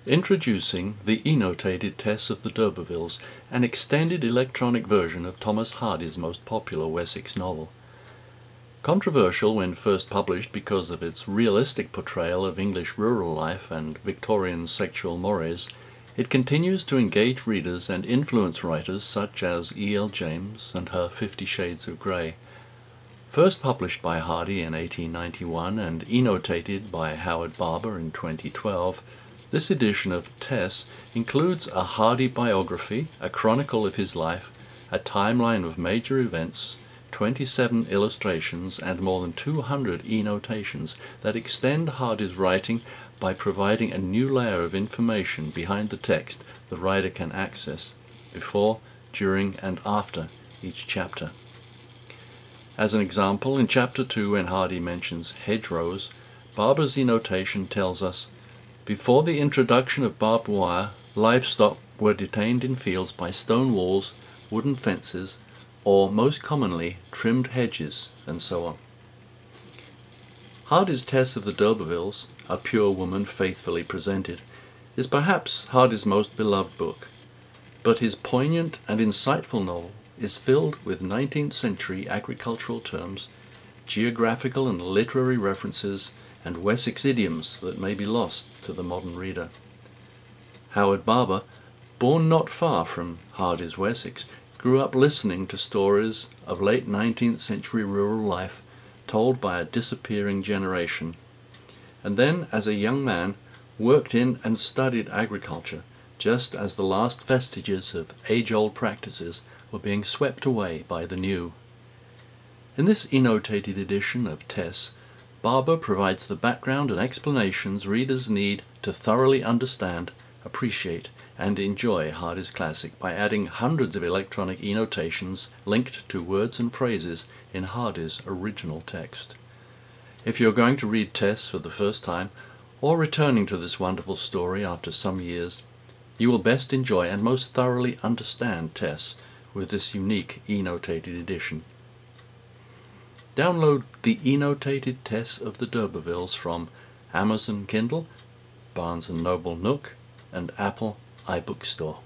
Introducing the eNotated Tess of the d'Urbervilles, an extended electronic version of Thomas Hardy's most popular Wessex novel. Controversial when first published because of its realistic portrayal of English rural life and Victorian sexual mores, it continues to engage readers and influence writers such as E.L. James and her 50 Shades of Grey. First published by Hardy in 1891 and eNotated by Howard Barber in 2012, this edition of Tess includes a Hardy biography, a chronicle of his life, a timeline of major events, 27 illustrations, and more than 200 eNotations that extend Hardy's writing by providing a new layer of information behind the text the writer can access, before, during, and after each chapter. As an example, in Chapter 2, when Hardy mentions hedgerows, Barber's eNotation tells us, "Before the introduction of barbed wire, livestock were detained in fields by stone walls, wooden fences, or, most commonly, trimmed hedges," and so on. Hardy's Tess of the d'Urbervilles, a pure woman faithfully presented, is perhaps Hardy's most beloved book, but his poignant and insightful novel is filled with 19th century agricultural terms, geographical and literary references, and Wessex idioms that may be lost to the modern reader. Howard Barber, born not far from Hardy's Wessex, grew up listening to stories of late 19th century rural life told by a disappearing generation, and then as a young man worked in and studied agriculture just as the last vestiges of age-old practices were being swept away by the new. In this eNotated edition of Tess, Barber provides the background and explanations readers need to thoroughly understand, appreciate, and enjoy Hardy's classic by adding hundreds of electronic eNotations linked to words and phrases in Hardy's original text. If you're going to read Tess for the first time, or returning to this wonderful story after some years, you will best enjoy and most thoroughly understand Tess with this unique eNotated edition. Download the eNotated Tess of the d'Urbervilles from Amazon Kindle, Barnes & Noble Nook, and Apple iBookstore.